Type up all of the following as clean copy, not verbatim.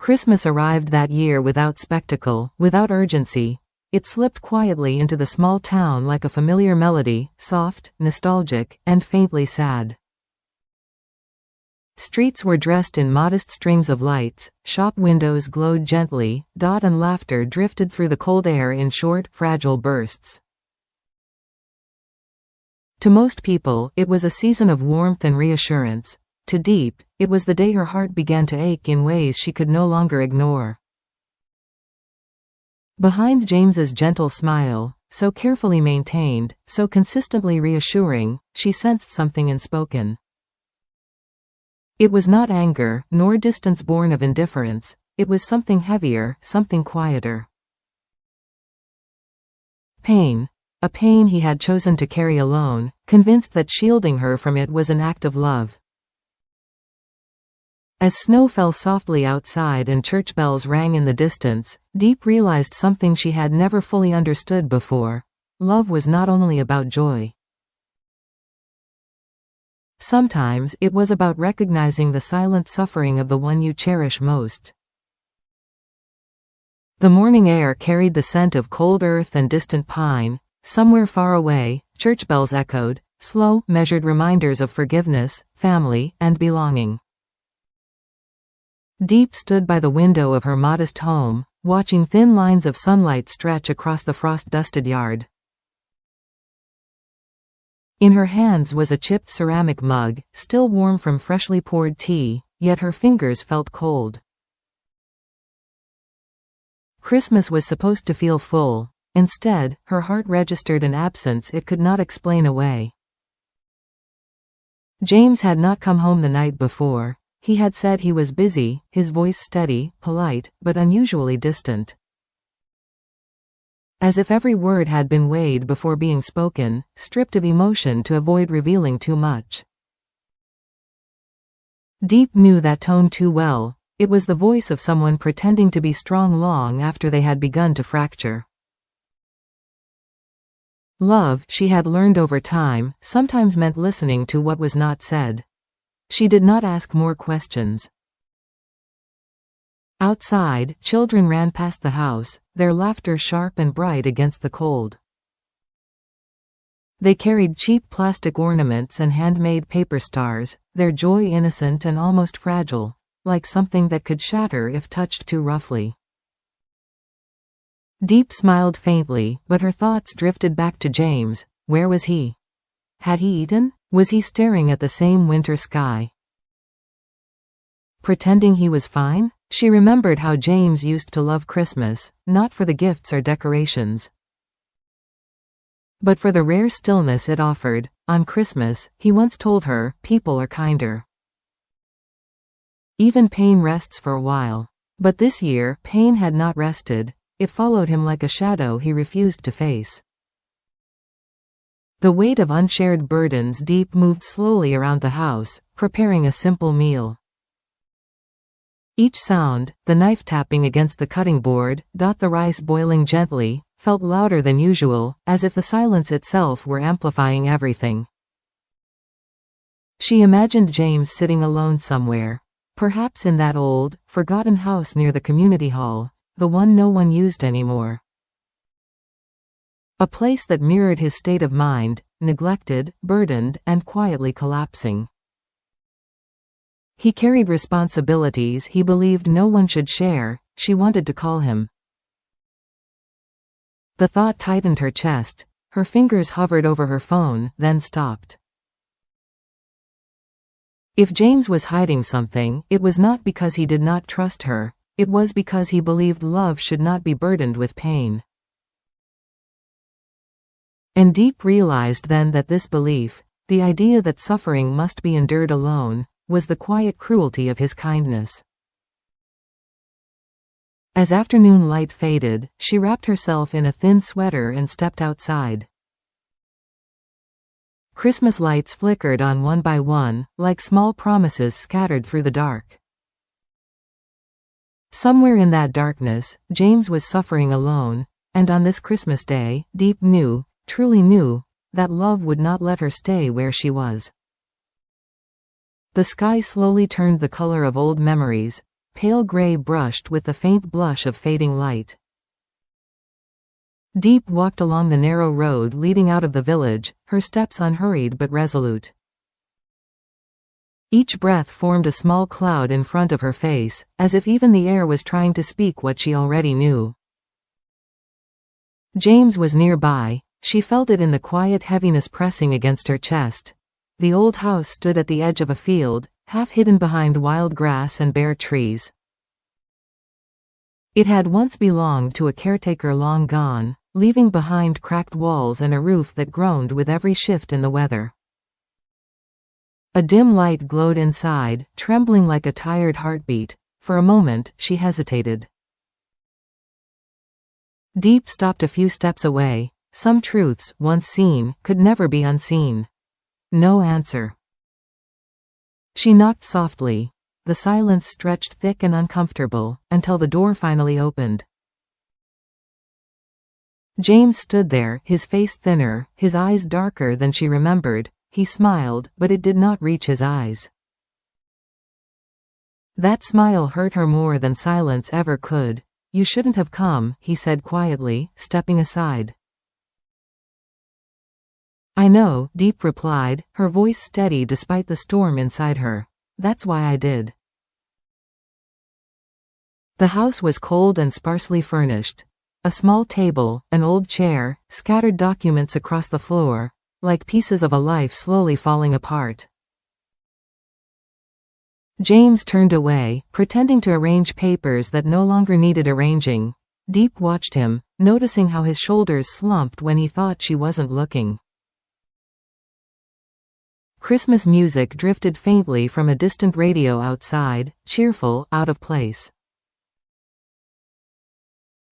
Christmas arrived that year without spectacle, without urgency. It slipped quietly into the small town like a familiar melody, soft, nostalgic, and faintly sad. Streets were dressed in modest strings of lights, shop windows glowed gently, dot and laughter drifted through the cold air in short, fragile bursts. To most people, it was a season of warmth and reassurance. To Deep, it was the day her heart began to ache in ways she could no longer ignore. Behind James's gentle smile, so carefully maintained, so consistently reassuring, she sensed something unspoken. It was not anger, nor distance born of indifference. It was something heavier, something quieter. Pain. A pain he had chosen to carry alone, convinced that shielding her from it was an act of love. As snow fell softly outside and church bells rang in the distance, Deep realized something she had never fully understood before. Love was not only about joy. Sometimes it was about recognizing the silent suffering of the one you cherish most. The morning air carried the scent of cold earth and distant pine. Somewhere far away, church bells echoed, slow, measured reminders of forgiveness, family, and belonging. Deep stood by the window of her modest home, watching thin lines of sunlight stretch across the frost-dusted yard. In her hands was a chipped ceramic mug, still warm from freshly poured tea, yet her fingers felt cold. Christmas was supposed to feel full. Instead, her heart registered an absence it could not explain away. James had not come home the night before. He had said he was busy, his voice steady, polite, but unusually distant. As if every word had been weighed before being spoken, stripped of emotion to avoid revealing too much. Deep knew that tone too well. It was the voice of someone pretending to be strong long after they had begun to fracture. Love, she had learned over time, sometimes meant listening to what was not said. She did not ask more questions. Outside, children ran past the house, their laughter sharp and bright against the cold. They carried cheap plastic ornaments and handmade paper stars, their joy innocent and almost fragile, like something that could shatter if touched too roughly. Deep smiled faintly, but her thoughts drifted back to James. Where was he? Had he eaten? Was he staring at the same winter sky? Pretending he was fine? She remembered how James used to love Christmas, not for the gifts or decorations, but for the rare stillness it offered. On Christmas, he once told her, people are kinder. Even pain rests for a while. But this year, pain had not rested. It followed him like a shadow he refused to face. The weight of unshared burdens. Deep moved slowly around the house, preparing a simple meal. Each sound, the knife tapping against the cutting board, the rice boiling gently, felt louder than usual, as if the silence itself were amplifying everything. She imagined James sitting alone somewhere, perhaps in that old, forgotten house near the community hall, the one no one used anymore. A place that mirrored his state of mind, neglected, burdened, and quietly collapsing. He carried responsibilities he believed no one should share. She wanted to call him. The thought tightened her chest. Her fingers hovered over her phone, then stopped. If James was hiding something, it was not because he did not trust her. It was because he believed love should not be burdened with pain. And Deep realized then that this belief, the idea that suffering must be endured alone, was the quiet cruelty of his kindness. As afternoon light faded, she wrapped herself in a thin sweater and stepped outside. Christmas lights flickered on one by one, like small promises scattered through the dark. Somewhere in that darkness, James was suffering alone, and on this Christmas day, Deep knew, truly knew, that love would not let her stay where she was. The sky slowly turned the color of old memories. pale gray brushed with the faint blush of fading light. Deep walked along the narrow road leading out of the village, her steps unhurried but resolute. Each breath formed a small cloud in front of her face, as if even the air was trying to speak what she already knew. James was nearby. She felt it in the quiet heaviness pressing against her chest. The old house stood at the edge of a field, half hidden behind wild grass and bare trees. It had once belonged to a caretaker long gone, leaving behind cracked walls and a roof that groaned with every shift in the weather. A dim light glowed inside, trembling like a tired heartbeat. For a moment, she hesitated. Deep stopped a few steps away. Some truths, once seen, could never be unseen. No answer. She knocked softly. The silence stretched thick and uncomfortable, until the door finally opened. James stood there, his face thinner, his eyes darker than she remembered. He smiled, but it did not reach his eyes. That smile hurt her more than silence ever could. "You shouldn't have come," he said quietly, stepping aside. "I know," Deep replied, her voice steady despite the storm inside her. "That's why I did." The house was cold and sparsely furnished. A small table, an old chair, scattered documents across the floor, like pieces of a life slowly falling apart. James turned away, pretending to arrange papers that no longer needed arranging. Deep watched him, noticing how his shoulders slumped when he thought she wasn't looking. Christmas music drifted faintly from a distant radio outside, cheerful, out of place.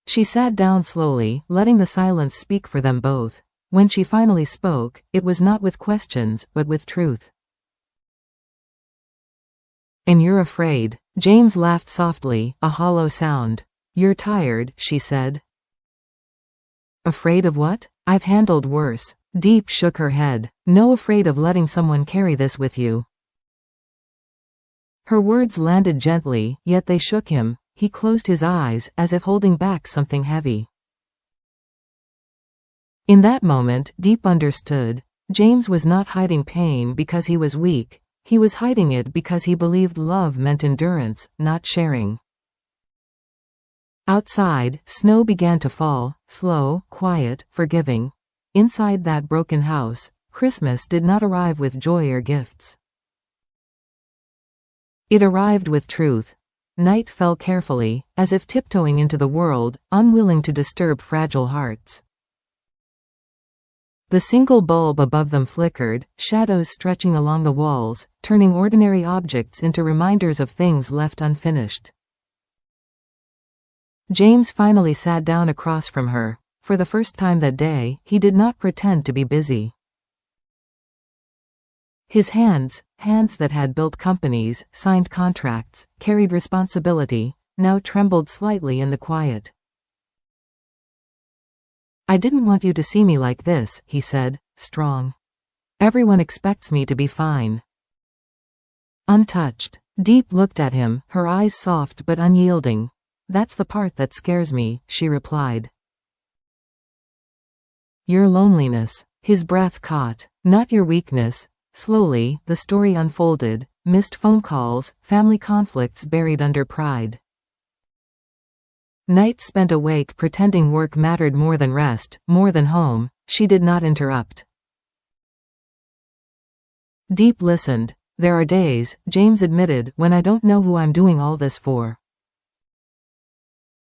She sat down slowly, letting the silence speak for them both. When she finally spoke, it was not with questions, but with truth. "And you're afraid." James laughed softly, a hollow sound. "You're tired," she said. "Afraid of what? I've handled worse." Deep shook her head. "No, afraid of letting someone carry this with you." Her words landed gently, yet they shook him. He closed his eyes, as if holding back something heavy. In that moment, Deep understood. James was not hiding pain because he was weak. He was hiding it because he believed love meant endurance, not sharing. Outside, snow began to fall, slow, quiet, forgiving. Inside that broken house, Christmas did not arrive with joy or gifts. It arrived with truth. Night fell carefully, as if tiptoeing into the world, unwilling to disturb fragile hearts. The single bulb above them flickered, shadows stretching along the walls, turning ordinary objects into reminders of things left unfinished. James finally sat down across from her. For the first time that day, he did not pretend to be busy. His hands that had built companies, signed contracts, carried responsibility, now trembled slightly in the quiet. "I didn't want you to see me like this," he said, strong. "Everyone expects me to be fine." Untouched, Deep looked at him, her eyes soft but unyielding. "That's the part that scares me," she replied. "Your loneliness." His breath caught. "Not your weakness." Slowly, the story unfolded. Missed phone calls, family conflicts buried under pride. Nights spent awake pretending work mattered more than rest, more than home. She did not interrupt. Deep listened. "There are days," James admitted, "when I don't know who I'm doing all this for."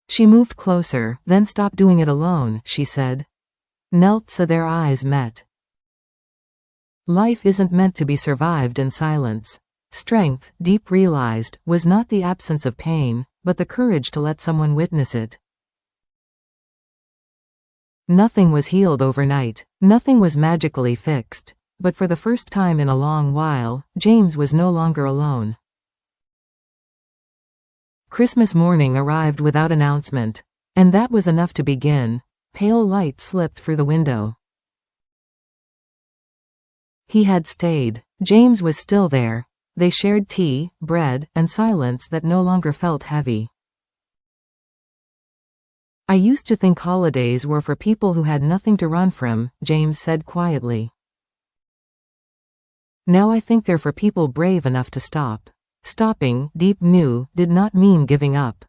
She moved closer, then stopped doing it alone, she said. Knelt so their eyes met. Life isn't meant to be survived in silence. Strength, Deep realized, was not the absence of pain, but the courage to let someone witness it. Nothing was healed overnight. Nothing was magically fixed. But for the first time in a long while, James was no longer alone. Christmas morning arrived without announcement. And that was enough to begin. Pale light slipped through the window. He had stayed. James was still there. They shared tea, bread, and silence that no longer felt heavy. I used to think holidays were for people who had nothing to run from, James said quietly. Now I think they're for people brave enough to stop. Stopping, Deep knew, did not mean giving up.